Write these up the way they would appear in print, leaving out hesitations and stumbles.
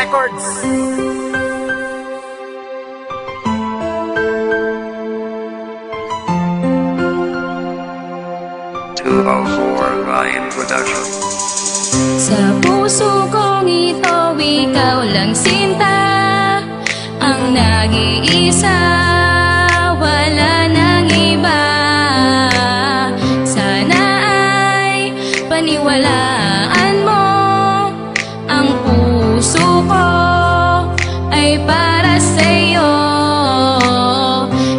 Records. Ryan Production. Sa puso kong ito, ikaw lang sinta, ang nag-iisa, wala nang iba. Sana ay paniwalaan mo, ang puso ko ay para sa'yo.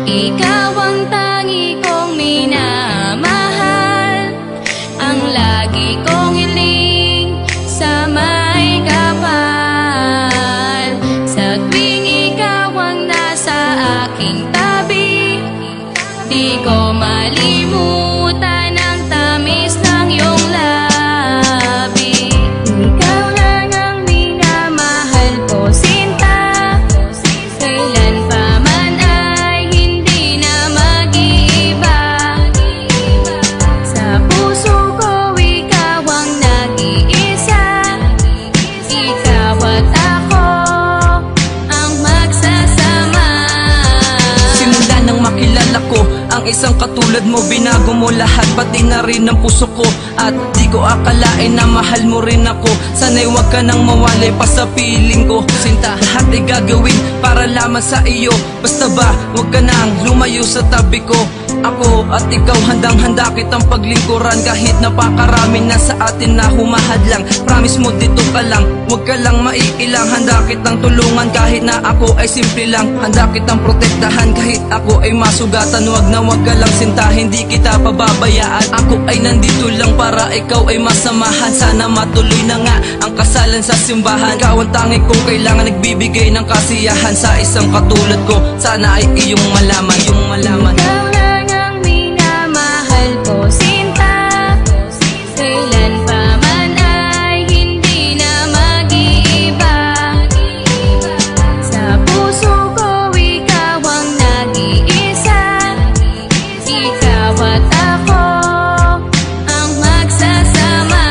Ikaw ang tangi kong minamahal, ang lagi kong hiling sa may kapal. Sa tuwing ikaw ang nasa aking tabi, di ko malimutan ang tamis ng iyong labi. Ikaw lang ang minamahal ko, sinta, kailan pa man ay hindi na mag-iiba. Sa puso ko ikaw ang nag-iisa, ikaw at ako ang magsasama. Simula nang makilala ko ang isang katulad mo, binago mo lahat, pati na rin ang puso ko. At di ko akalain na mahal mo rin ako. Sana'y wag ka nang mawalay pa sa piling ko, sinta. Lahat ay gagawin para lamang sa iyo. Basta ba, wag ka nang lumayo sa tabi ko. Ako at ikaw handang-handa kitang paglingkuran, kahit napakarami na sa atin na humahadlang. Promise mo dito ka lang, wag ka lang maiilang. Handa kitang tulungan kahit na ako ay simple lang. Handa kitang protektahan kahit ako ay masugatan. Wag na wag ka lang sinta, hindi kita pababayaan. Ako ay nandito lang para ikaw ay masamahan. Sana matuloy na nga ang kasalan sa simbahan. Ikaw ang tangi kong kailangan, nagbibigay ng kasiyahan sa isang katulad ko. Sana ay iyong malaman, iyong malaman. Ikaw lang ang minamahal ko, sinta, kailan pa man ay hindi na mag-iiba. Sa puso ko ikaw ang nag-iisa, ikaw at ako ang magsasama.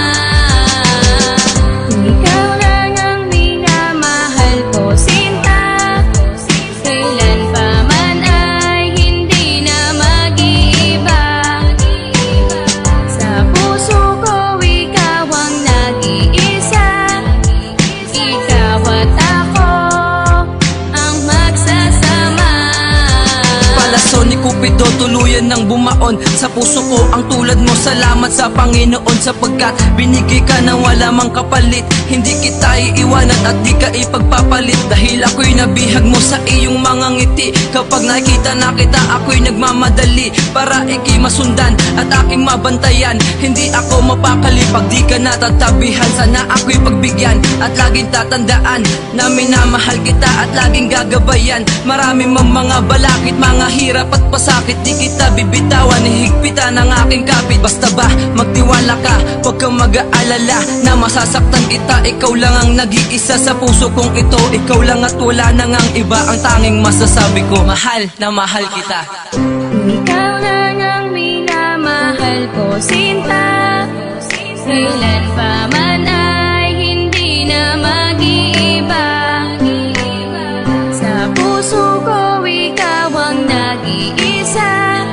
Ikaw lang ang minamahal ko, sinta, kailan pa man ay hindi na mag-iiba. Sa puso ko ikaw ang nag-iisa, ikaw at ako ang magsasama. Palaso ni Cupido, tuluyan ng bumaon sa puso ko ang tulad mo. Salamat sa Panginoon sapagkat binigay ka na wala mang kapalit. Hindi kita iiwanan at di ka ipagpapalit, dahil ako'y nabihag mo sa iyong mga ngiti. Kapag nakita na kita ako'y nagmamadali para ika'y masundan at aking mabantayan. Hindi ako mapakali pag di ka natatabihan. Sana ako'y pagbigyan at laging tatandaan na minamahal kita at laging gagabayan. Marami mang mga balakid, mga hirap at pasakit, di kita bibitawan, hihigpitan ang aking kapit. Basta ba magtiwala ka, huwag kang mag-aalala na masasaktan kita. Ikaw lang ang nag-iisa sa puso kong ito. Ikaw lang at wala na ngang iba, ang tanging masasabi ko, mahal na mahal kita. Ikaw lang ang minamahal ko, sinta, kailan pa man ay hindi na mag-iiba. Sa puso ko ikaw ang nag-iisa,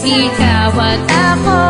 ikaw at ako